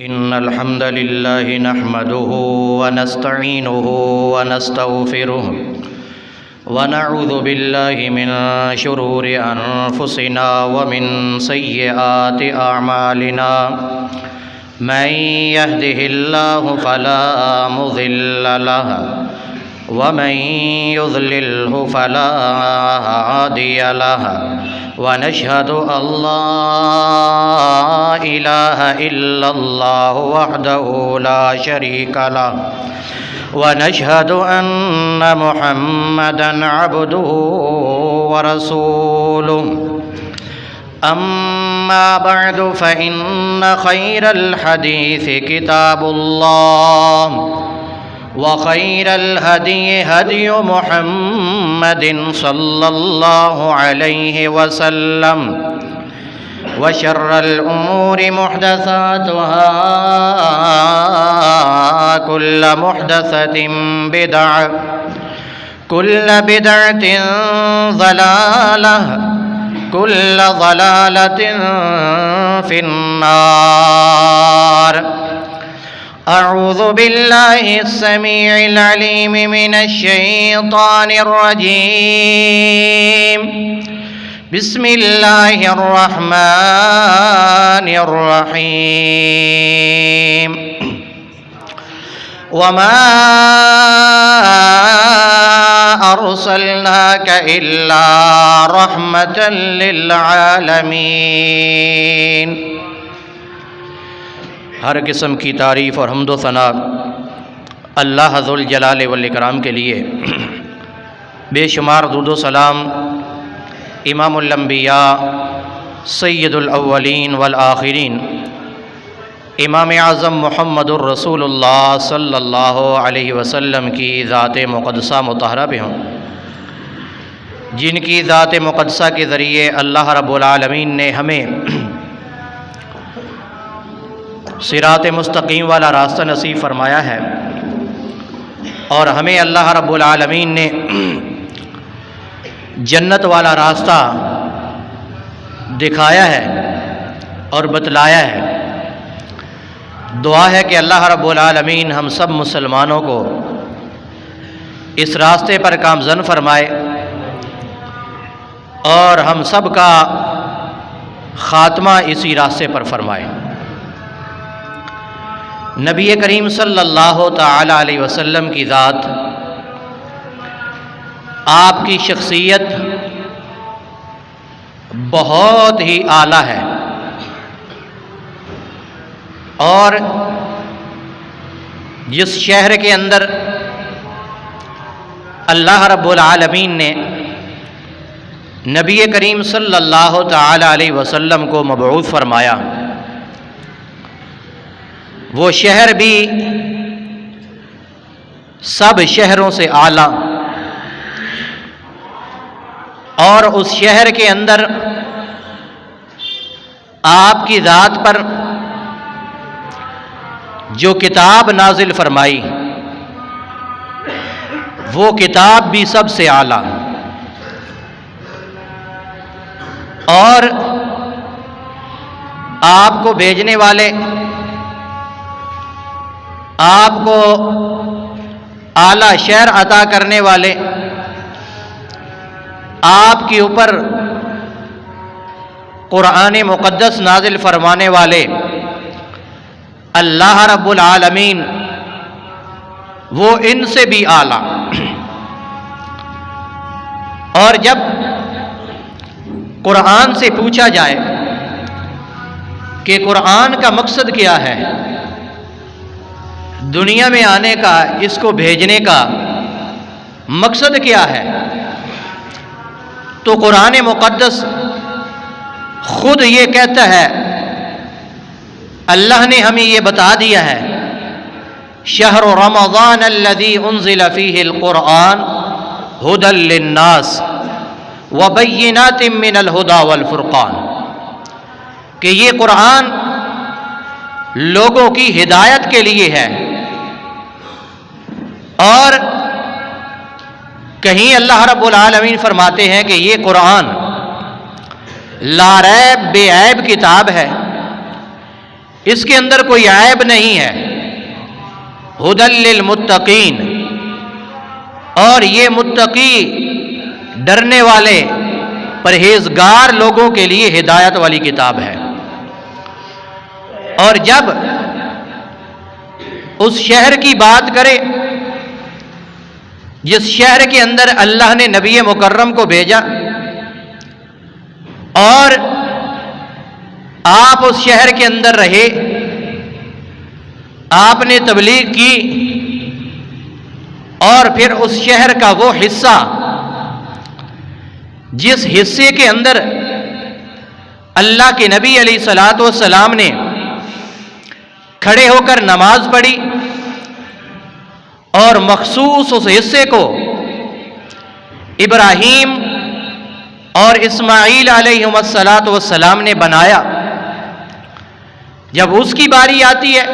إن الحمد لله نحمده ونستعينه ونستغفره ونعوذ بالله من شرور أنفسنا ومن سيئات أعمالنا من يهده الله فلا مضل له ومن يضلله فلا هادي له ونشهد أن لا إله إلا الله وحده لا شريك له ونشهد أن محمدًا عبده ورسوله أما بعد فإن خير الحديث كتاب الله وخير الهدي هدي محمد صلى الله عليه وسلم وشر الأمور محدثاتها كل محدثة بدعة كل بدعة ضلالة كل ضلالة في النار أعوذ بالله السميع العليم من الشيطان الرجيم بسم الله الرحمن الرحيم وما أرسلناك إلا رحمة للعالمين۔ ہر قسم کی تعریف اور حمد و ثنا اللہ ذوالجلال والاکرام کے لیے، بے شمار درود و سلام امام الانبیاء سید الاولین والآخرین امام اعظم محمد الرسول اللہ صلی اللہ علیہ وسلم کی ذات مقدسہ مطہرہ پہ ہوں، جن کی ذات مقدسہ کے ذریعے اللہ رب العالمین نے ہمیں صراط مستقیم والا راستہ نصیب فرمایا ہے، اور ہمیں اللہ رب العالمین نے جنت والا راستہ دکھایا ہے اور بتلایا ہے۔ دعا ہے کہ اللہ رب العالمین ہم سب مسلمانوں کو اس راستے پر گامزن فرمائے اور ہم سب کا خاتمہ اسی راستے پر فرمائے۔ نبی کریم صلی اللہ تعالی علیہ وسلم کی ذات، آپ کی شخصیت بہت ہی اعلیٰ ہے، اور جس شہر کے اندر اللہ رب العالمین نے نبی کریم صلی اللہ تعالی علیہ وسلم کو مبعوث فرمایا، وہ شہر بھی سب شہروں سے اعلیٰ، اور اس شہر کے اندر آپ کی ذات پر جو کتاب نازل فرمائی، وہ کتاب بھی سب سے اعلیٰ، اور آپ کو بھیجنے والے، آپ کو اعلیٰ شہر عطا کرنے والے، آپ کے اوپر قرآن مقدس نازل فرمانے والے اللہ رب العالمین، وہ ان سے بھی اعلیٰ۔ اور جب قرآن سے پوچھا جائے کہ قرآن کا مقصد کیا ہے، دنیا میں آنے کا، اس کو بھیجنے کا مقصد کیا ہے، تو قرآن مقدس خود یہ کہتا ہے، اللہ نے ہمیں یہ بتا دیا ہے، شہر رمضان الذی انزل فیہ القرآن ھدی للناس وبینات من الھدی والفرقان، کہ یہ قرآن لوگوں کی ہدایت کے لیے ہے، اور کہیں اللہ رب العالمین فرماتے ہیں کہ یہ قرآن لا ریب بے عیب کتاب ہے، اس کے اندر کوئی عیب نہیں ہے، ھدی للمتقین، اور یہ متقی ڈرنے والے پرہیزگار لوگوں کے لیے ہدایت والی کتاب ہے۔ اور جب اس شہر کی بات کرے جس شہر کے اندر اللہ نے نبی مکرم کو بھیجا اور آپ اس شہر کے اندر رہے، آپ نے تبلیغ کی، اور پھر اس شہر کا وہ حصہ جس حصے کے اندر اللہ کے نبی علیہ الصلوۃ والسلام نے کھڑے ہو کر نماز پڑھی، اور مخصوص اس حصے کو ابراہیم اور اسماعیل علیہم الصلوۃ والسلام نے بنایا، جب اس کی باری آتی ہے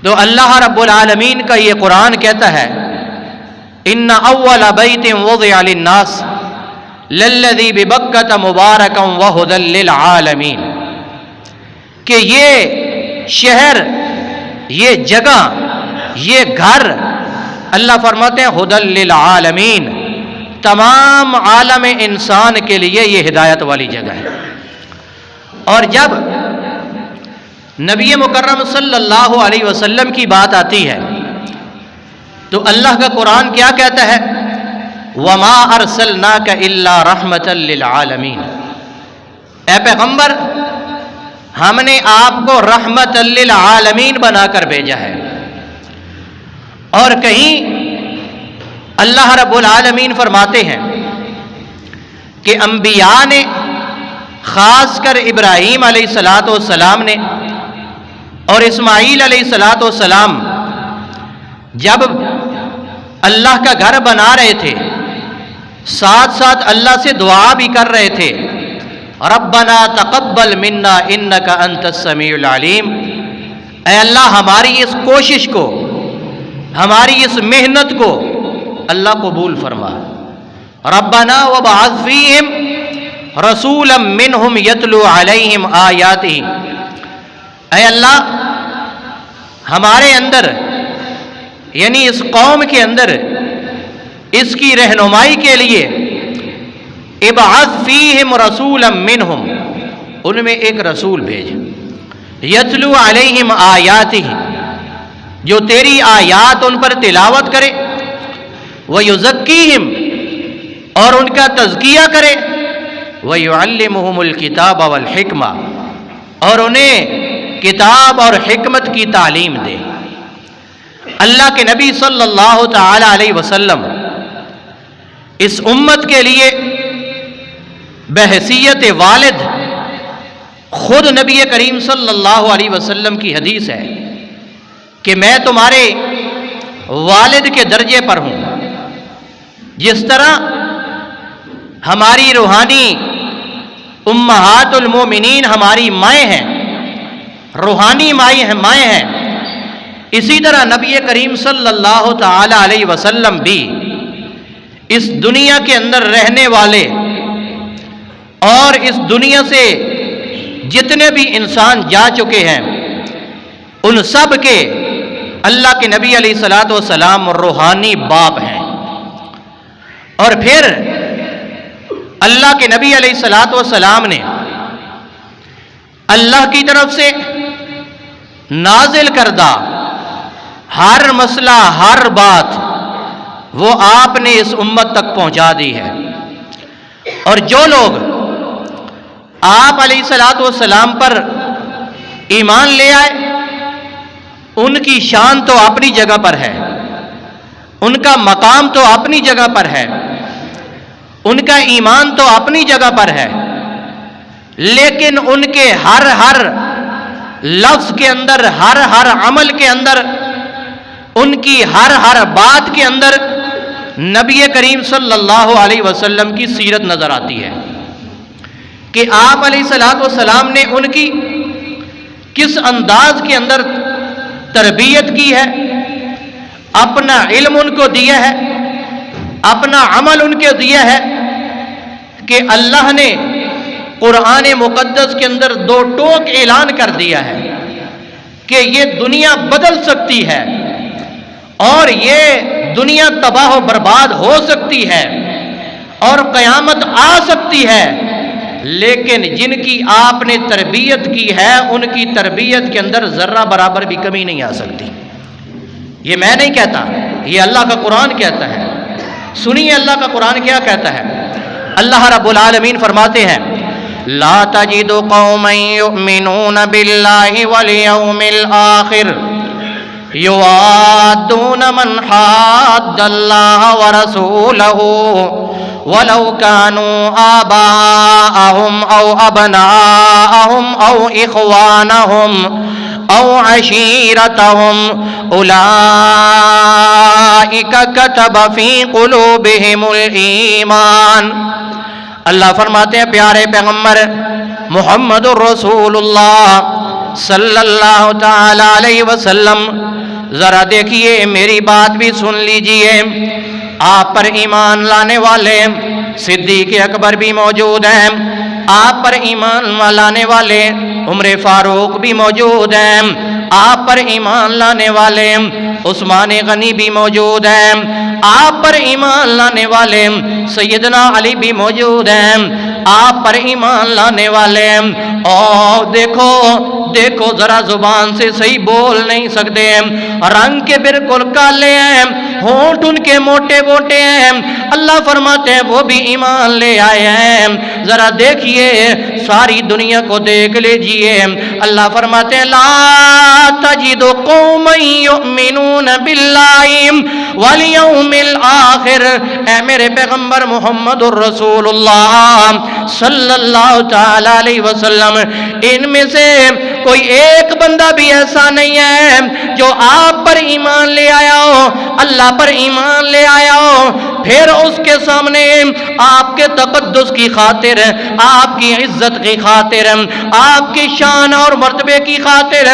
تو اللہ رب العالمین کا یہ قرآن کہتا ہے ان اول بیت وضع للناس للذی ببکۃ مبارکا وہدی للعالمین، کہ یہ شہر، یہ جگہ، یہ گھر، اللہ فرماتے ہیں ھدی للعالمین، تمام عالم انسان کے لیے یہ ہدایت والی جگہ ہے۔ اور جب نبی مکرم صلی اللہ علیہ وسلم کی بات آتی ہے تو اللہ کا قرآن کیا کہتا ہے؟ وما ارسلناک الا رحمۃ للعالمین، اے پیغمبر ہم نے آپ کو رحمت للعالمین بنا کر بھیجا ہے۔ اور کہیں اللہ رب العالمین فرماتے ہیں کہ انبیاء نے، خاص کر ابراہیم علیہ الصلوۃ والسلام نے اور اسماعیل علیہ الصلوۃ والسلام، جب اللہ کا گھر بنا رہے تھے ساتھ ساتھ اللہ سے دعا بھی کر رہے تھے، ربنا تقبل منا انک انت السمیع العلیم، اے اللہ ہماری اس کوشش کو، ہماری اس محنت کو اللہ قبول فرما، ربنا وابعث فیہم رسولا منہم یتلو علیہم آیاتہ، اے اللہ ہمارے اندر، یعنی اس قوم کے اندر اس کی رہنمائی کے لیے، ابعث فیہم رسولا منہم، ان میں ایک رسول بھیج، یتلو علیہم آیاتہ، جو تیری آیات ان پر تلاوت کرے، ویزکیہم، اور ان کا تزکیہ کرے، ویعلمہم الکتاب والحکمہ، اور انہیں کتاب اور حکمت کی تعلیم دے۔ اللہ کے نبی صلی اللہ تعالی علیہ وسلم اس امت کے لیے بحیثیت والد، خود نبی کریم صلی اللہ علیہ وسلم کی حدیث ہے کہ میں تمہارے والد کے درجے پر ہوں، جس طرح ہماری روحانی امہات المومنین ہماری مائیں ہیں، روحانی مائیں ہیں، اسی طرح نبی کریم صلی اللہ تعالی علیہ وسلم بھی اس دنیا کے اندر رہنے والے اور اس دنیا سے جتنے بھی انسان جا چکے ہیں ان سب کے اللہ کے نبی علیہ الصلوۃ والسلام روحانی باپ ہیں۔ اور پھر اللہ کے نبی علیہ الصلوۃ والسلام نے اللہ کی طرف سے نازل کردہ ہر مسئلہ، ہر بات وہ آپ نے اس امت تک پہنچا دی ہے۔ اور جو لوگ آپ علیہ الصلوۃ والسلام پر ایمان لے آئے ان کی شان تو اپنی جگہ پر ہے، ان کا مقام تو اپنی جگہ پر ہے، ان کا ایمان تو اپنی جگہ پر ہے، لیکن ان کے ہر لفظ کے اندر، ہر عمل کے اندر، ان کی ہر بات کے اندر نبی کریم صلی اللہ علیہ وسلم کی سیرت نظر آتی ہے کہ آپ علیہ الصلوۃ والسلام نے ان کی کس انداز کے اندر تربیت کی ہے، اپنا علم ان کو دیا ہے، اپنا عمل ان کو دیا ہے کہ اللہ نے قرآن مقدس کے اندر دو ٹوک اعلان کر دیا ہے کہ یہ دنیا بدل سکتی ہے اور یہ دنیا تباہ و برباد ہو سکتی ہے اور قیامت آ سکتی ہے، لیکن جن کی آپ نے تربیت کی ہے ان کی تربیت کے اندر ذرہ برابر بھی کمی نہیں آ سکتی۔ یہ میں نہیں کہتا، یہ اللہ کا قرآن کہتا ہے۔ سنیے اللہ کا قرآن کیا کہتا ہے۔ اللہ رب العالمین فرماتے ہیں لا تجد قوما یؤمنون باللہ والیوم الآخر یوادون من حاد اللہ ورسولہ ولو كانوا آباءهم أو أبناءهم أو إخوانهم أو عشيرتهم أولئك كتب في قلوبهم الإيمان۔ اللہ فرماتے ہیں پیارے پیغمبر محمد الرسول اللہ صلی اللہ تعالی علیہ وسلم، ذرا دیکھیے میری بات بھی سن لیجئے۔ آپ پر ایمان لانے والے صدیق اکبر بھی موجود ہیں، آپ پر ایمان لانے والے عمر فاروق بھی موجود ہیں، آپ پر ایمان لانے والے عثمان غنی بھی موجود ہیں، آپ پر ایمان لانے والے سیدنا علی بھی موجود ہیں، آپ پر ایمان لانے والے اور دیکھو دیکھو ذرا زبان سے صحیح بول نہیں سکتے، رنگ کے بالکل کالے ہیں، ہونٹ ان کے موٹے موٹے ہیں، اللہ فرماتے ہیں وہ بھی ایمان لے آئے ہیں۔ ذرا دیکھیے ساری دنیا کو دیکھ لیجئے، اللہ فرماتے ہیں لا تجد قوما یؤمنون باللہ والیوم الآخر، اے میرے پیغمبر محمد الرسول اللہ صلی اللہ تعالی علیہ وسلم، ان میں سے کوئی ایک بندہ بھی ایسا نہیں ہے جو آپ پر ایمان لے آیا ہو، اللہ پر ایمان لے آیا ہو، پھر اس کے سامنے آپ کے تقدس کی خاطر، آپ کی عزت کی خاطر، آپ کی شان اور مرتبے کی خاطر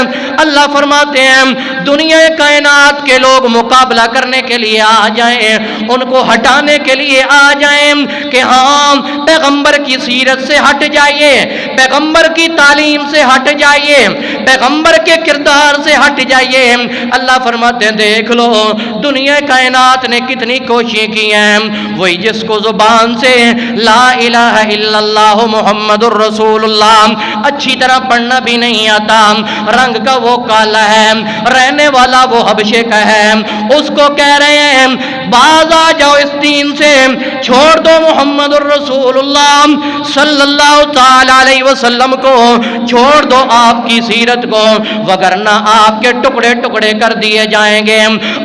اللہ فرماتے ہیں دنیا کائنات کے لوگ مقابلہ کرنے کے لیے آ جائیں، ان کو ہٹانے کے لیے آ جائیں کہ ہاں پیغمبر کی سیرت سے ہٹ جائیے، پیغمبر کی تعلیم سے ہٹ جائیے، پیغمبر کے کردار سے ہٹ جائیے۔ اللہ فرماتے ہیں دیکھ لو دنیا کائنات نے کتنی کوششیں کی ہیں، وہی جس کو زبان سے لا الہ الا اللہ محمد الرسول اللہ اچھی طرح پڑھنا بھی نہیں آتا، رنگ کا وہ کالا ہے، رہنے والا وہ حبشے کا ہے، اس کو کہہ رہے ہیں باز آ جاؤ اس دین سے، چھوڑ دو محمد الرسول اللہ صلی اللہ تعالی علیہ وسلم کو، چھوڑ دو آپ کی سیرت کو، وگرنہ آپ کے ٹکڑے ٹکڑے کر دیے جائیں گے،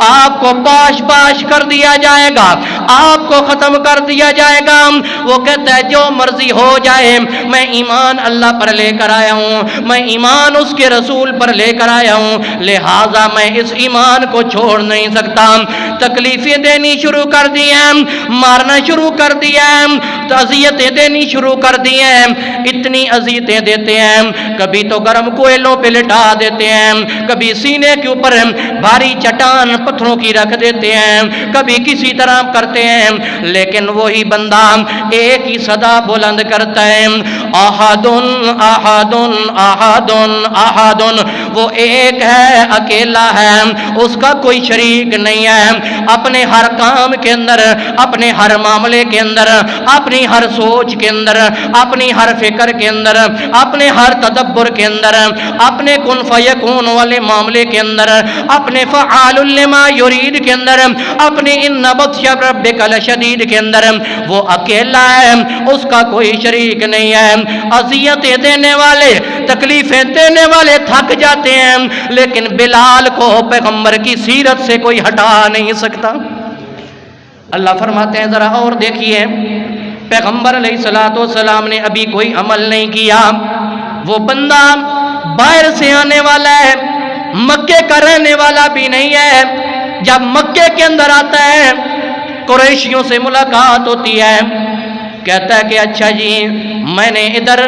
آپ کو پاش پاش کر دیا جائے گا، آپ کو ختم کر دیا جائے گا۔ وہ کہتا ہے جو مرضی ہو جائے میں ایمان اللہ پر لے کر آیا ہوں، میں ایمان اس کے رسول پر لے کر آیا ہوں، لہٰذا میں اس ایمان کو چھوڑ نہیں سکتا۔ تکلیفیں دینی شروع کر دی ہیں، مارنا شروع کر دیا ہے، اذیتیں دینی شروع کر دی ہیں، اتنی اذیتیں دیتے ہیں، کبھی تو گرم کوئلوں پہ لٹا دیتے ہیں، کبھی سینے کے اوپر بھاری چٹان پتھروں کی رکھ دیتے ہیں، کبھی کسی طرح کرتے ہیں، لیکن وہی بندہ ایک ہی صدا بلند کرتا ہے احدن احدن احدن احدن، وہ ایک ہے اکیلا ہے، اس کا کوئی شریک نہیں ہے، اپنے ہر کام کے اندر، اپنے ہر معاملے کے اندر، اپنی ہر سوچ کے اندر، اپنی ہر فکر کے اندر، اپنے ہر تدبر کے اندر، اپنے کن فیکون والے معاملے کے اندر، اپنے فعال لما یرید کے اندر، اپنے ان بطش ربک لشدید کے اندر وہ اکیلا ہے، اس کا کوئی شریک نہیں ہے۔ اذیتیں دینے والے، تکلیفیں دینے والے تھک جاتے ہیں، لیکن بلال کو پیغمبر کی سیرت سے کوئی ہٹا نہیں سکتا۔ اللہ فرماتے ہیں ذرا اور دیکھیے پیغمبر علیہ السلام نے ابھی کوئی عمل نہیں کیا، وہ بندہ باہر سے آنے والا ہے، مکے کا رہنے والا بھی نہیں ہے، جب مکے کے اندر آتا ہے قریشیوں سے ملاقات ہوتی ہے، کہتا ہے کہ اچھا جی میں نے ادھر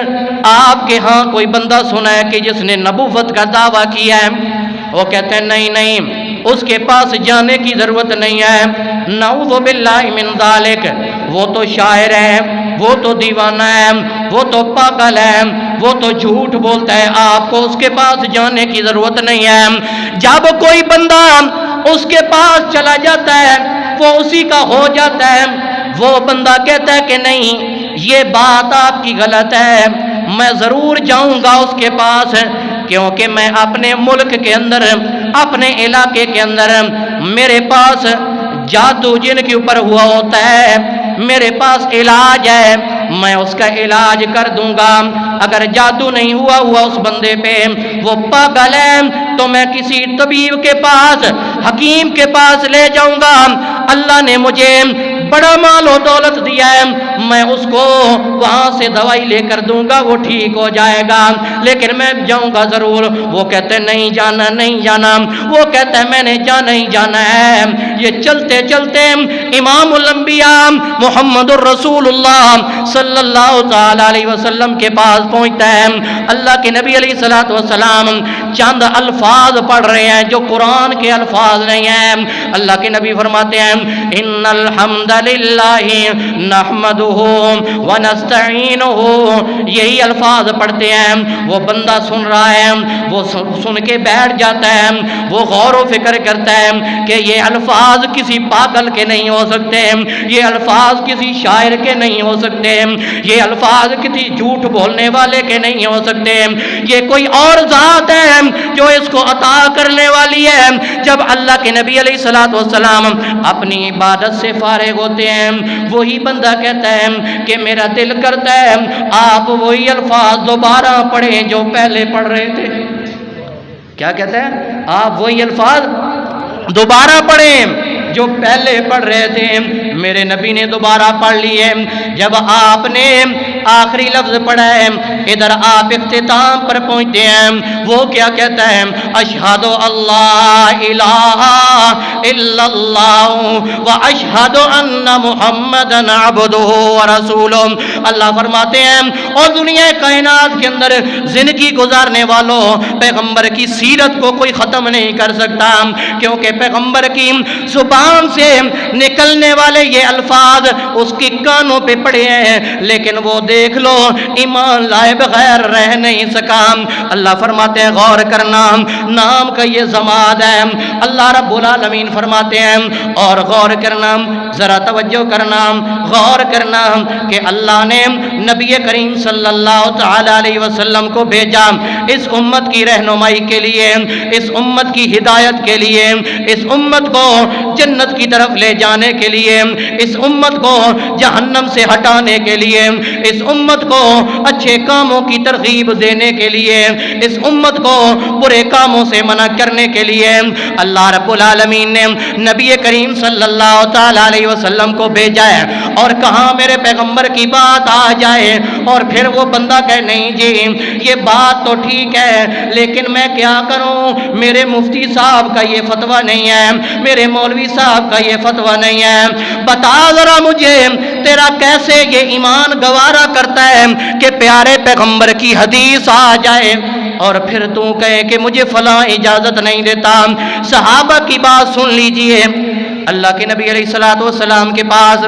آپ کے ہاں کوئی بندہ سنا ہے کہ جس نے نبوت کا دعویٰ کیا ہے، وہ کہتے ہیں نہیں نہیں اس کے پاس جانے کی ضرورت نہیں ہے، نعوذ باللہ من ذالک، وہ تو شاعر ہے، وہ تو دیوانہ ہے، وہ تو پاگل ہے، وہ تو جھوٹ بولتا ہے، آپ کو اس کے پاس جانے کی ضرورت نہیں ہے۔ جب کوئی بندہ اس کے پاس چلا جاتا ہے وہ اسی کا ہو جاتا ہے، وہ بندہ کہتا ہے کہ نہیں یہ بات آپ کی غلط ہے، میں ضرور جاؤں گا اس کے پاس، کیونکہ میں اپنے ملک کے اندر، اپنے علاقے کے اندر میرے پاس جادو جن کے اوپر ہوا ہوتا ہے، میرے پاس علاج ہے، میں اس کا علاج کر دوں گا۔ اگر جادو نہیں ہوا اس بندے پہ، وہ پاگل ہے، تو میں کسی طبیب کے پاس، حکیم کے پاس لے جاؤں گا، اللہ نے مجھے بڑا مال و دولت دیا ہے، میں اس کو وہاں سے دوائی لے کر دوں گا، وہ ٹھیک ہو جائے گا، لیکن میں جاؤں گا ضرور۔ وہ کہتے ہیں نہیں جانا نہیں جانا، وہ کہتا ہے میں نے جانا ہی جانا ہے۔ یہ چلتے چلتے امام الانبیاء محمد الرسول اللہ صلی اللہ تعالی علیہ وسلم کے پاس پہنچتا ہے۔ اللہ کے نبی علیہ الصلوۃ والسلام چند الفاظ پڑھ رہے ہیں جو قرآن کے الفاظ نہیں ہیں۔ اللہ کے نبی فرماتے ہیں ان الحمد للہ نحمدہ ونستعینہ، یہی الفاظ پڑھتے ہیں۔ وہ بندہ سن رہا ہے، وہ سن کے بیٹھ جاتا ہے، وہ غور و فکر کرتا ہے کہ یہ الفاظ کسی پاگل کے نہیں ہو سکتے، یہ الفاظ کسی شاعر کے نہیں ہو سکتے، یہ الفاظ کسی جھوٹ بولنے والے کے نہیں ہو سکتے، یہ کوئی اور ذات ہے جو اس کو عطا کرنے والی ہے۔ جب اللہ کے نبی علیہ الصلوۃ والسلام اپنی عبادت سے فارغ ہوتے ہیں، وہی بندہ کہتا ہے کہ میرا دل کرتا ہے آپ وہی الفاظ دوبارہ پڑھیں جو پہلے پڑھ رہے تھے۔ کیا کہتا ہے؟ آپ وہی الفاظ دوبارہ پڑھیں جو پہلے پڑھ رہے تھے۔ میرے نبی نے دوبارہ پڑھ لیے۔ جب آپ نے آخری لفظ پڑھا ہے، ادھر آپ اختتام پر پہنچتے ہیں، وہ کیا کہتا ہے؟ اشہد اللہ الہ الا اللہ و اشہد ان محمدًا عبدہ ورسولہ۔ اللہ فرماتے ہیں اور دنیا کائنات کے اندر زندگی گزارنے والوں، پیغمبر کی سیرت کو کوئی ختم نہیں کر سکتا، کیونکہ پیغمبر کی زبان سے نکلنے والے یہ الفاظ اس کی کانوں پہ پڑے ہیں، لیکن وہ دیکھ لو ایمان لائے بغیر رہ نہیں سکا۔ اللہ فرماتے ہیں غور کرنا، نام کا یہ ضماد ہے۔ اللہ رب العالمین فرماتے ہیں اور غور کرنا، ذرا توجہ کرنا، غور کرنا کہ اللہ نے نبی کریم صلی اللہ تعالی علیہ وسلم کو بھیجا اس امت کی رہنمائی کے لیے، اس امت کی ہدایت کے لیے، اس امت کو جنت کی طرف لے جانے کے لیے، اس امت کو جہنم سے ہٹانے کے لیے، اس امت کو اچھے کاموں کی ترغیب دینے کے لیے، اس امت کو برے کاموں سے منع کرنے کے لیے اللہ رب العالمین نے نبی کریم صلی اللہ تعالی علیہ وسلم کو بھیجا ہے۔ اور کہاں میرے پیغمبر کی بات آ جائے اور پھر وہ بندہ کہے نہیں جی یہ بات تو ٹھیک ہے، لیکن میں کیا کروں، میرے مفتی صاحب کا یہ فتویٰ نہیں ہے، میرے مولوی صاحب کا یہ فتویٰ نہیں ہے، بتا ذرا مجھے تیرا کیسے یہ ایمان گوارا کرتا ہے کہ پیارے پیغمبر کی حدیث آ جائے اور پھر تو کہے کہ مجھے فلاں اجازت نہیں دیتا۔ صحابہ کی بات سن لیجئے، اللہ کے نبی علیہ الصلوۃ والسلام کے پاس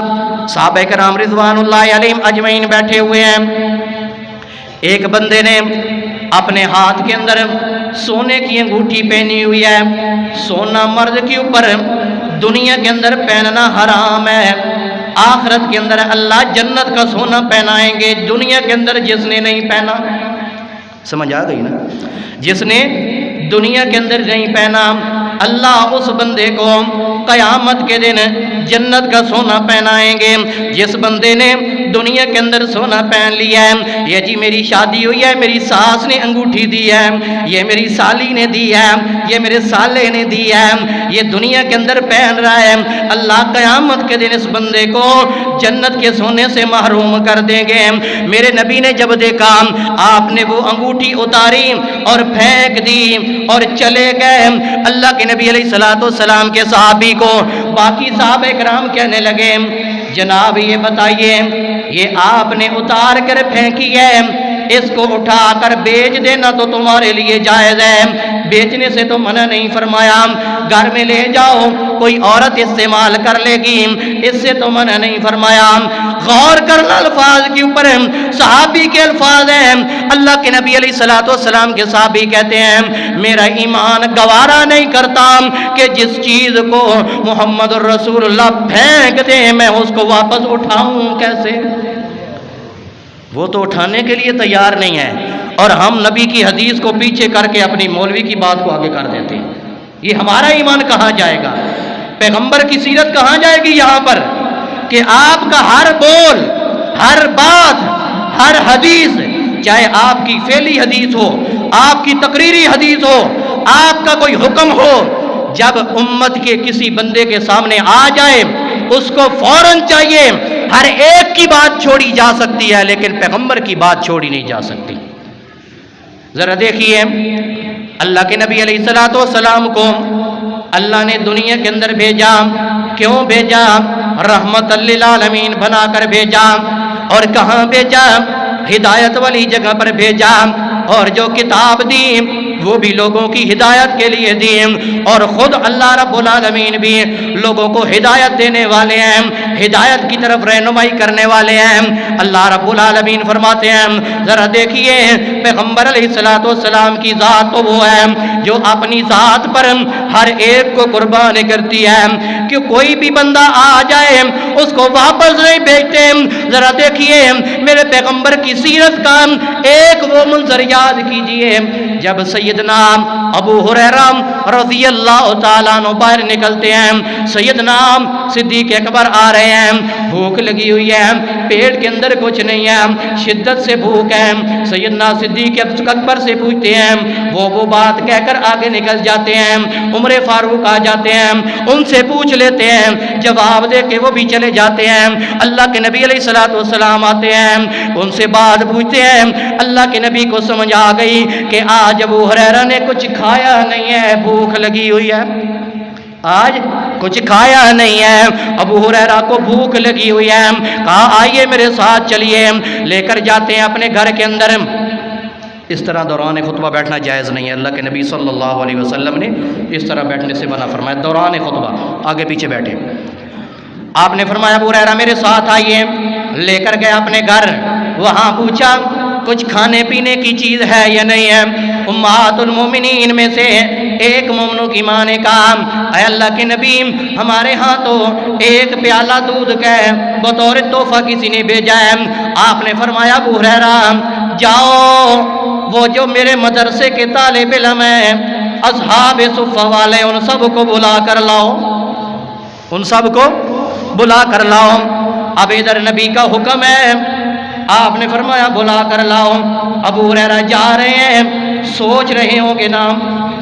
صحابہ کرام رضوان اللہ علیہم اجمعین بیٹھے ہوئے ہیں۔ ایک بندے نے اپنے ہاتھ کے اندر سونے کی انگوٹھی پہنی ہوئی ہے۔ سونا مرد کے اوپر دنیا کے اندر پہننا حرام ہے، آخرت کے اندر اللہ جنت کا سونا پہنائیں گے۔ دنیا کے اندر جس نے نہیں پہنا، سمجھ آ گئی نا، جس نے دنیا کے اندر نہیں پہنا، اللہ اس بندے کو قیامت کے دن جنت کا سونا پہنائیں گے۔ جس بندے نے دنیا کے اندر سونا پہن لیا ہے، یہ جی میری شادی ہوئی ہے، میری ساس نے انگوٹھی دی ہے، یہ میری سالی نے دی ہے، یہ میرے سالے نے دی ہے، یہ دنیا کے اندر پہن رہا ہے، اللہ قیامت کے دن اس بندے کو جنت کے سونے سے محروم کر دیں گے۔ میرے نبی نے جب دیکھا آپ نے وہ انگوٹھی اتاری اور پھینک دی اور چلے گئے، اللہ کے نبی علیہ الصلوۃ والسلام کے صحابی کو باقی صحابہ کرام کہنے لگے جناب یہ بتائیے یہ آپ نے اتار کر پھینکی ہے، اس کو اٹھا کر بیچ دینا تو تمہارے لیے جائز ہے، بیچنے سے تو منع نہیں فرمایا، گھر میں لے جاؤ کوئی عورت استعمال کر لے گی اس سے تو منع نہیں فرمایا۔ غور کرنا الفاظ کے اوپر، صحابی کے الفاظ ہیں، اللہ کے نبی علیہ الصلوۃ والسلام کے صحابی کہتے ہیں میرا ایمان گوارا نہیں کرتا کہ جس چیز کو محمد الرسول اللہ پھینک دے میں اس کو واپس اٹھاؤں کیسے؟ وہ تو اٹھانے کے لیے تیار نہیں ہے، اور ہم نبی کی حدیث کو پیچھے کر کے اپنی مولوی کی بات کو آگے کر دیتے ہیں۔ یہ ہمارا ایمان کہاں جائے گا؟ پیغمبر کی سیرت کہاں جائے گی یہاں پر کہ آپ کا ہر بول، ہر بات، ہر حدیث، چاہے آپ کی فعلی حدیث ہو، آپ کی تقریری حدیث ہو، آپ کا کوئی حکم ہو، جب امت کے کسی بندے کے سامنے آ جائے اس کو فوراً چاہیے، ہر ایک کی بات چھوڑی جا سکتی ہے لیکن پیغمبر کی بات چھوڑی نہیں جا سکتی۔ ذرا دیکھیے اللہ کے نبی علیہ الصلوۃ والسلام کو اللہ نے دنیا کے اندر بھیجا، کیوں بھیجا؟ رحمت للعالمین بنا کر بھیجا، اور کہاں بھیجا؟ ہدایت والی جگہ پر بھیجا، اور جو کتاب دی وہ بھی لوگوں کی ہدایت کے لیے دی، اور خود اللہ رب العالمین بھی لوگوں کو ہدایت دینے والے ہیں، ہدایت کی طرف رہنمائی کرنے والے ہیں۔ اللہ رب العالمین فرماتے ہیں ذرا دیکھیے پیغمبر علیہ الصلوۃ والسلام کی ذات تو وہ ہے جو اپنی ذات پر ہر ایک کو قربان کرتی ہے کہ کوئی بھی بندہ آ جائے اس کو واپس نہیں بھیجتے۔ ذرا دیکھیے میرے پیغمبر کی سیرت کا ایک وہ منظر یاد کیجئے جب سیدنا ابو ہریرہ رضی اللہ تعالیٰ عنہ باہر نکلتے ہیں، سیدنا صدیق اکبر آ رہے ہیں، بھوک لگی ہوئی ہے، پیٹ کے اندر کچھ نہیں ہے، شدت سے بھوک ہے، سیدنا صدیق اکبر سے پوچھتے ہیں، وہ بات کہہ کر آگے نکل جاتے ہیں، عمر فاروق آ جاتے ہیں، ان سے پوچھ لیتے ہیں، جواب دے کے وہ بھی چلے جاتے ہیں، اللہ کے نبی علیہ الصلوۃ والسلام آتے ہیں، ان سے بات پوچھتے ہیں، اللہ کے نبی کو سمجھ آ گئی کہ آج ابو ہریرہ نے کچھ کھایا نہیں ہے، بھوک لگی ہوئی ہے، آج کچھ کھایا نہیں ہے، ابو ہریرہ کو بھوک لگی ہوئی ہے، کہا آئیے میرے ساتھ چلیے، لے کر جاتے ہیں اپنے گھر کے اندر۔ اس طرح دوران خطبہ بیٹھنا جائز نہیں ہے، اللہ کے نبی صلی اللہ علیہ وسلم نے اس طرح بیٹھنے سے منع فرمایا، دوران خطبہ آگے پیچھے بیٹھے۔ آپ نے فرمایا ابو ہریرہ میرے ساتھ آئیے، لے کر گئے اپنے گھر، وہاں پوچھا کچھ کھانے پینے کی چیز ہے یا نہیں ہے؟ امہات المومنین میں سے ایک مومنوں کی ماں نے کہا اے اللہ کے نبی ہمارے ہاں تو ایک پیالہ دودھ کا بطور تحفہ کسی نے بھیجا ہے۔ آپ نے فرمایا ابو ہریرہ جاؤ وہ جو میرے مدرسے کے طالب علم ہیں، اصحاب صفہ والے، ان سب کو بلا کر لاؤ، ان سب کو بلا کر لاؤ۔ اب ادھر نبی کا حکم ہے، آپ نے فرمایا بلا کر لاؤ۔ ابو ہریرہ جا رہے ہیں، سوچ رہے ہوں گے نا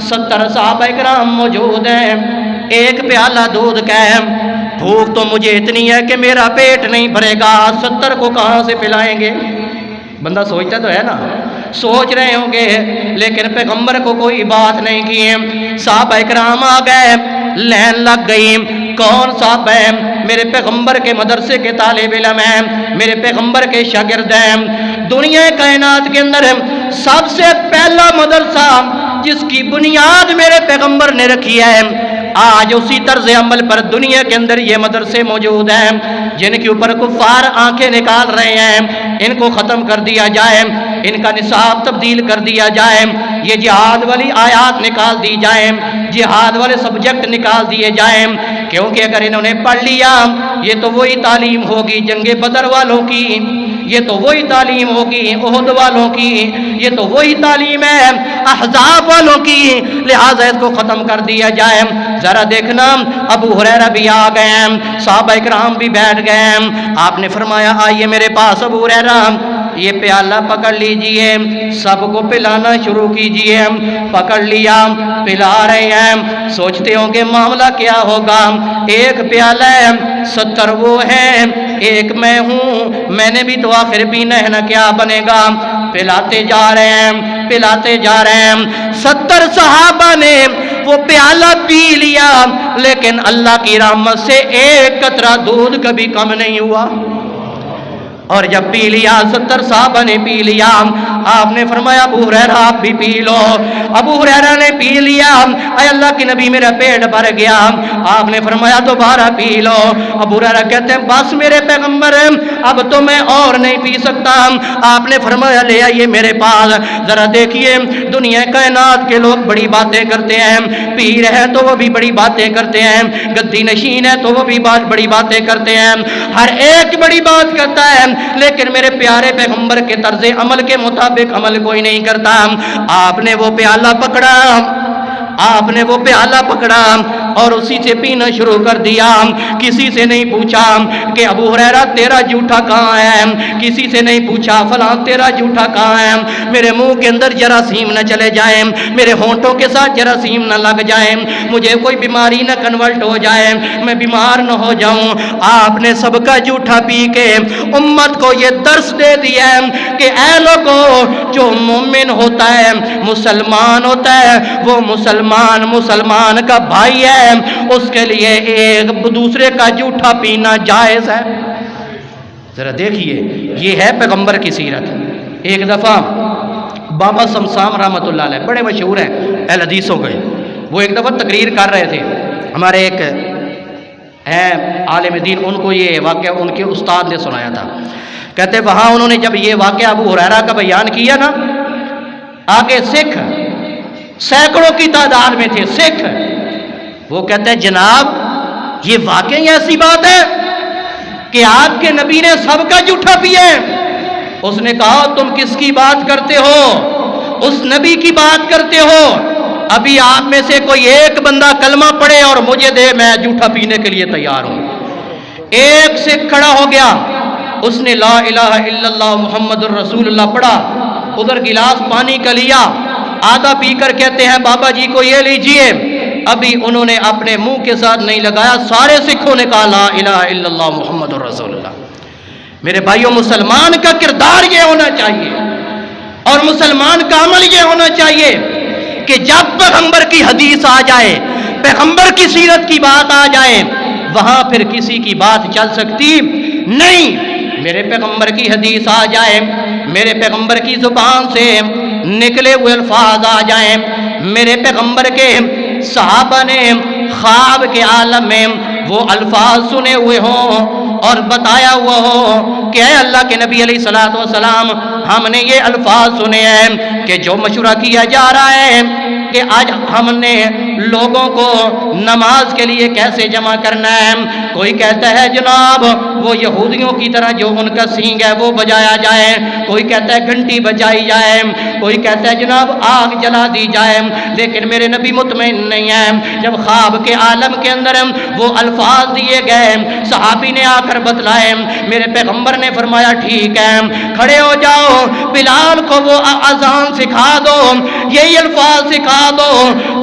70 صحابہ کرام موجود ہیں، ایک پیالہ دودھ کا ہے، بھوک تو مجھے اتنی ہے کہ میرا پیٹ نہیں بھرے گا، 70 کو کہاں سے پلائیں گے؟ بندہ سوچتا تو ہے نا، سوچ رہے ہوں گے، لیکن پیغمبر کو کوئی بات نہیں کی۔ صحابہ کرام آ گئے، لین لگ گئی، کون صاحب ہیں؟ میرے پیغمبر کے مدرسے کے طالب علم ہیں، میرے پیغمبر کے شاگرد ہیں۔ دنیا کائنات کے اندر سب سے پہلا مدرسہ جس کی بنیاد میرے پیغمبر نے رکھی ہے، آج اسی طرز عمل پر دنیا کے اندر یہ مدرسے موجود ہیں جن کے اوپر کفار آنکھیں نکال رہے ہیں، ان کو ختم کر دیا جائے، ان کا نصاب تبدیل کر دیا جائے، یہ جہاد والی آیات نکال دی جائیں، جہاد والے سبجیکٹ نکال دیے جائیں، کیونکہ اگر انہوں نے پڑھ لیا یہ تو وہی تعلیم ہوگی جنگ بدر والوں کی، یہ تو وہی تعلیم ہوگی احد والوں کی، یہ تو وہی تعلیم ہے احزاب والوں کی، لہٰذا اس کو ختم کر دیا جائے۔ ذرا دیکھنا ابو ہریرہ بھی آ گئے، صحابہ کرام بھی بیٹھ گئے، آپ نے فرمایا آئیے میرے پاس ابو ہریرہ، یہ پیالہ پکڑ لیجئے، سب کو پلانا شروع کیجئے۔ پکڑ لیا، پلا رہے ہیں، سوچتے ہوں گے معاملہ کیا ہوگا، ایک پیالہ ہے، 70 وہ ہیں، ایک میں ہوں، میں نے بھی تو آخر پینا ہے نا، کیا بنے گا؟ پلاتے جا رہے ہیں، پلاتے جا رہے ہیں، 70 صحابہ نے وہ پیالہ پی لیا، لیکن اللہ کی رحمت سے ایک قطرہ دودھ کبھی کم نہیں ہوا۔ اور جب پی لیا 70 صحابہ نے پی لیا، آپ نے فرمایا ابو ہریرہ آپ بھی پی لو۔ ابو ہریرہ نے پی لیا، اے اللہ کے نبی میرا پیٹ بھر گیا۔ آپ نے فرمایا دوبارہ پی لو۔ ابو ہریرہ کہتے ہیں بس میرے پیغمبر اب تو میں اور نہیں پی سکتا۔ آپ نے فرمایا لے آئیے میرے پاس، ذرا دیکھیے دنیا کائنات کے لوگ بڑی باتیں کرتے ہیں، پی رہے ہیں تو وہ بھی بڑی باتیں کرتے ہیں، گدی نشین ہے تو وہ بھی بڑی باتیں کرتے ہیں، ہر ایک بڑی بات کرتا ہے، لیکن میرے پیارے پیغمبر کے طرز عمل کے مطابق عمل کوئی نہیں کرتا۔ آپ نے وہ پیالہ پکڑا، آپ نے وہ پیالہ پکڑا اور اسی سے پینا شروع کر دیا۔ کسی سے نہیں پوچھا کہ ابو ہریرہ تیرا جھوٹا کہاں ہے، کسی سے نہیں پوچھا فلاں تیرا جھوٹا کہاں ہے، میرے منہ کے اندر جراثیم نہ چلے جائیں، میرے ہونٹوں کے ساتھ جراثیم نہ لگ جائیں، مجھے کوئی بیماری نہ کنورٹ ہو جائے، میں بیمار نہ ہو جاؤں۔ آپ نے سب کا جھوٹا پی کے امت کو یہ درس دے دیا کہ اے لوگوں، جو مومن ہوتا ہے مسلمان ہوتا ہے، وہ مسلمان کا بھائی ہے، اس کے لیے ایک دوسرے کا جھوٹا پینا جائز ہے۔ ذرا دیکھیے یہ ہے پیغمبر کی سیرت۔ ایک دفعہ بابا سمسام رحمۃ اللہ علیہ بڑے مشہور ہیں اہل حدیثوں کے، وہ ایک دفعہ تقریر کر رہے تھے، ہمارے ایک ہیں عالم دین، ان کو یہ واقعہ ان کے استاد نے سنایا تھا۔ کہتے وہاں انہوں نے جب یہ واقعہ ابو ہریرہ کا بیان کیا نا، آگے سکھ سینکڑوں کی تعداد میں تھے سکھ، وہ کہتے ہیں جناب یہ واقعی ایسی بات ہے کہ آپ کے نبی نے سب کا جھوٹا پیا ہے؟ اس نے کہا تم کس کی بات کرتے ہو؟ اس نبی کی بات کرتے ہو؟ ابھی آپ میں سے کوئی ایک بندہ کلمہ پڑھے اور مجھے دے، میں جھوٹا پینے کے لیے تیار ہوں۔ ایک سکھ کھڑا ہو گیا، اس نے لا الہ الا اللہ محمد الرسول اللہ پڑھا، ادھر گلاس پانی کا لیا، آدھا پی کر کہتے ہیں بابا جی کو یہ لیجئے، ابھی انہوں نے اپنے منہ کے ساتھ نہیں لگایا، سارے سکھوں نے کہا لا الہ الا اللہ محمد الرسول اللہ۔ میرے بھائیوں، مسلمان کا کردار یہ ہونا چاہیے اور مسلمان کا عمل یہ ہونا چاہیے کہ جب پیغمبر کی حدیث آ جائے، پیغمبر کی سیرت کی بات آ جائے، وہاں پھر کسی کی بات چل سکتی نہیں۔ میرے پیغمبر کی حدیث آ جائے، میرے پیغمبر کی زبان سے نکلے ہوئے الفاظ آ جائیں، میرے پیغمبر کے صحابہ نے خواب کے عالم میں وہ الفاظ سنے ہوئے ہوں اور بتایا ہوا ہو کہ اے اللہ کے نبی علیہ الصلوۃ والسلام، ہم نے یہ الفاظ سنے ہیں کہ جو مشورہ کیا جا رہا ہے کہ آج ہم نے لوگوں کو نماز کے لیے کیسے جمع کرنا ہے، کوئی کہتا ہے جناب وہ یہودیوں کی طرح جو ان کا سینگ ہے وہ بجایا جائے، کوئی کہتا ہے گھنٹی بجائی جائے، کوئی کہتا ہے جناب آگ جلا دی جائے، لیکن میرے نبی مطمئن نہیں ہے۔ جب خواب کے عالم کے اندر وہ الفاظ دیے گئے، صحابی نے آ کر بتلائے، میرے پیغمبر نے فرمایا ٹھیک ہے، کھڑے ہو جاؤ، بلال کو وہ اذان سکھا دو، یہی الفاظ سکھا دو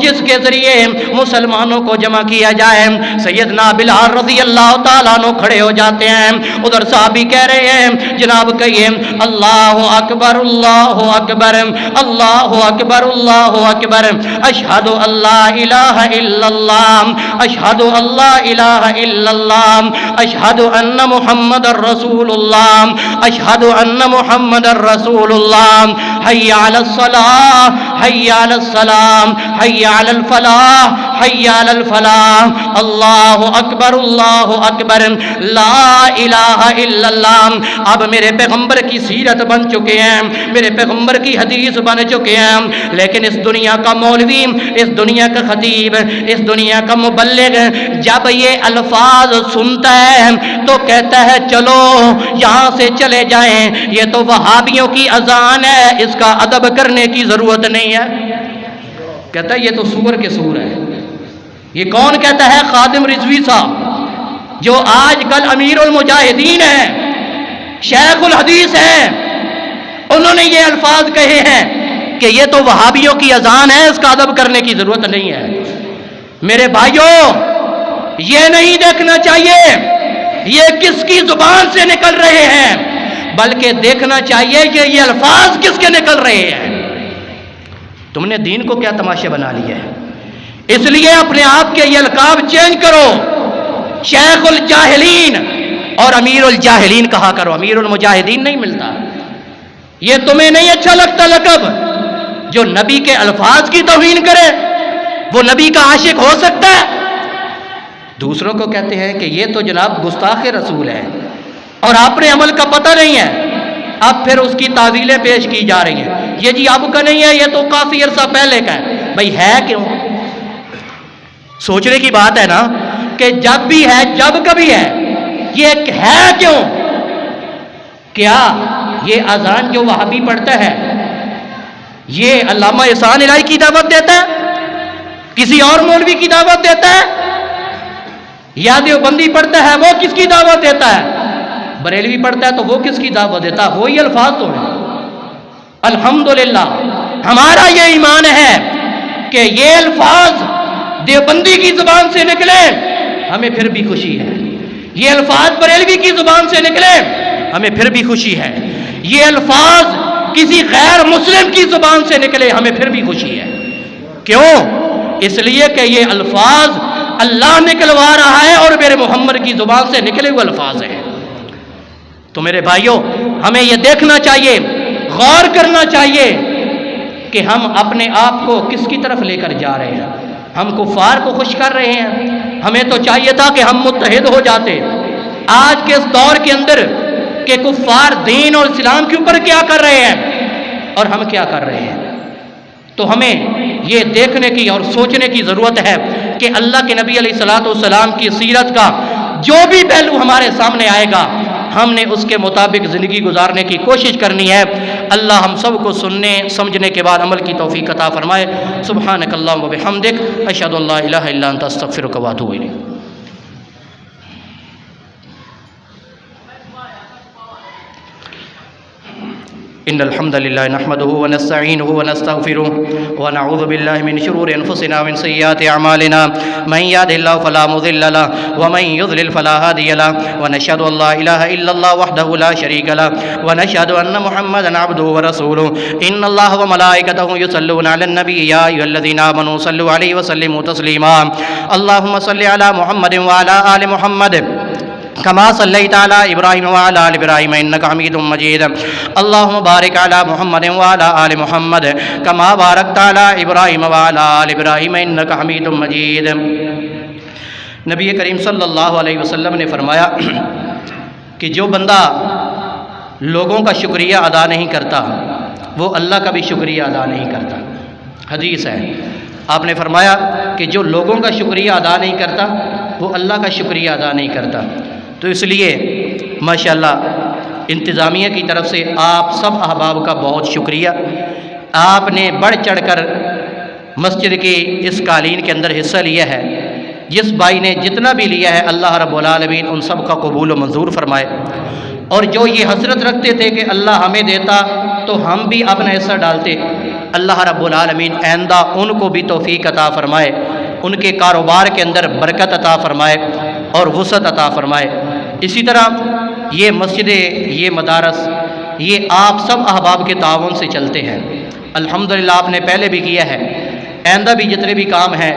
جس کے ذریعے مسلمانوں کو جمع کیا جائے۔ سیدنا بلال رضی اللہ تعالیٰ عنہ کھڑے ہو جاتے ہیں، ادھر صحابی کہہ رہے ہیں جناب کہیے اللہ اکبر اللہ اکبر اللہ اکبر اللہ اکبر، اشہد اللہ الہ الا اللہ، اشہد اللہ الہ الا اللہ، اشہد ان محمد الرسول اللہ، اشہد ان محمد الرسول اللہ، حی علی الصلاۃ حی علی السلام حی علی الفلاح حی علی الفلاح، اللہ اکبر لا الہ الا اللہ۔ اب میرے پیغمبر کی سیرت بن چکے ہیں، میرے پیغمبر کی حدیث بن چکے ہیں، لیکن اس دنیا کا مولوی، اس دنیا کا خطیب، اس دنیا کا مبلغ جب یہ الفاظ سنتا ہے تو کہتا ہے چلو یہاں سے چلے جائیں، یہ تو وہابیوں کی اذان ہے، اس کا ادب کرنے کی ضرورت نہیں ہے۔ کہتا ہے یہ تو سور کے سور ہے۔ یہ کون کہتا ہے؟ خادم رضوی صاحب جو آج کل امیر المجاہدین ہیں، شیخ الحدیث ہیں، انہوں نے یہ الفاظ کہے ہیں کہ یہ تو وہابیوں کی اذان ہے، اس کا ادب کرنے کی ضرورت نہیں ہے۔ میرے بھائیوں، یہ نہیں دیکھنا چاہیے یہ کس کی زبان سے نکل رہے ہیں، بلکہ دیکھنا چاہیے کہ یہ الفاظ کس کے نکل رہے ہیں۔ تم نے دین کو کیا تماشا بنا لیا ہے؟ اس لیے اپنے آپ کے یہ القاب چینج کرو، شیخ الجاہلین، اور امیر الجاہلین کہا کرو، امیر المجاہدین نہیں ملتا۔ یہ تمہیں نہیں اچھا لگتا لقب؟ جو نبی کے الفاظ کی توہین کرے وہ نبی کا عاشق ہو سکتا ہے؟ دوسروں کو کہتے ہیں کہ یہ تو جناب گستاخ رسول ہے اور اپنے عمل کا پتہ نہیں ہے، اب پھر اس کی تعویلیں پیش کی جا رہی ہیں، یہ جی اب کا نہیں ہے، یہ تو کافی عرصہ پہلے کا ہے۔ بھئی ہے کیوں؟ سوچنے کی بات ہے نا کہ جب بھی ہے، جب کبھی ہے، یہ ہے کیوں؟ کیا یہ اذان جو وہابی پڑھتا ہے یہ علامہ احسان الہی کی دعوت دیتا ہے؟ کسی اور مولوی کی دعوت دیتا ہے؟ یا دیوبندی پڑھتا ہے وہ کس کی دعوت دیتا ہے؟ بریلوی پڑھتا ہے تو وہ کس کی دعوت دیتا ہے؟ وہی الفاظ تو ہیں۔ الحمدللہ ہمارا یہ ایمان ہے کہ یہ الفاظ دیوبندی کی زبان سے نکلے ہمیں پھر بھی خوشی ہے، یہ الفاظ بریلوی کی زبان سے نکلے ہمیں پھر بھی خوشی ہے، یہ الفاظ کسی غیر مسلم کی زبان سے نکلے ہمیں پھر بھی خوشی ہے۔ کیوں؟ اس لیے کہ یہ الفاظ اللہ نکلوا رہا ہے اور میرے محمد کی زبان سے نکلے ہوئے الفاظ ہیں۔ تو میرے بھائیوں، ہمیں یہ دیکھنا چاہیے، غور کرنا چاہیے کہ ہم اپنے آپ کو کس کی طرف لے کر جا رہے ہیں۔ ہم کفار کو خوش کر رہے ہیں؟ ہمیں تو چاہیے تھا کہ ہم متحد ہو جاتے۔ آج کے اس دور کے اندر کہ کفار دین اور اسلام کے اوپر کیا کر رہے ہیں اور ہم کیا کر رہے ہیں، تو ہمیں یہ دیکھنے کی اور سوچنے کی ضرورت ہے کہ اللہ کے نبی علیہ الصلوۃ والسلام کی سیرت کا جو بھی پہلو ہمارے سامنے آئے گا ہم نے اس کے مطابق زندگی گزارنے کی کوشش کرنی ہے۔ اللہ ہم سب کو سننے سمجھنے کے بعد عمل کی توفیق عطا فرمائے۔ سبحانک اللہم و بحمدک، اشہد ان لا الہ الا انت، استغفرک و اتوب الیک۔ ان الحمد لله نحمده ونستعينه ونستغفره ونعوذ بالله من شرور انفسنا ومن سيئات اعمالنا، من يهده الله فلا مضل له ومن يضلل فلا هادي له، ونشهد ان لا اله الا الله وحده لا شريك له، ونشهد ان محمدا عبده ورسوله۔ ان الله وملائكته يصلون على النبي، يا ايها الذين امنوا صلوا عليه وسلموا تسليما۔ اللهم صل على محمد وعلى ال محمد كما صليت على ابراہیم وعلى آل ابراہیم انك حمید مجید۔ اللهم بارک علی محمد وعلى آل محمد كما بارکت علی ابراہیم وعلى آل ابراہیم انك حمید مجید۔ نبی کریم صلی اللہ علیہ وسلم نے فرمایا کہ جو بندہ لوگوں کا شکریہ ادا نہیں کرتا وہ اللہ کا بھی شکریہ ادا نہیں کرتا۔ حدیث ہے، آپ نے فرمایا کہ جو لوگوں کا شکریہ ادا نہیں کرتا وہ اللہ کا شکریہ ادا نہیں کرتا۔ تو اس لیے ماشاءاللہ انتظامیہ کی طرف سے آپ سب احباب کا بہت شکریہ، آپ نے بڑھ چڑھ کر مسجد کے اس قالین کے اندر حصہ لیا ہے۔ جس بھائی نے جتنا بھی لیا ہے اللہ رب العالمین ان سب کا قبول و منظور فرمائے، اور جو یہ حسرت رکھتے تھے کہ اللہ ہمیں دیتا تو ہم بھی اپنا حصہ ڈالتے، اللہ رب العالمین آئندہ ان کو بھی توفیق عطا فرمائے، ان کے کاروبار کے اندر برکت عطا فرمائے اور وسعت عطا فرمائے۔ اسی طرح یہ مسجدیں، یہ مدارس، یہ آپ سب احباب کے تعاون سے چلتے ہیں۔ الحمدللہ آپ نے پہلے بھی کیا ہے، آئندہ بھی جتنے بھی کام ہیں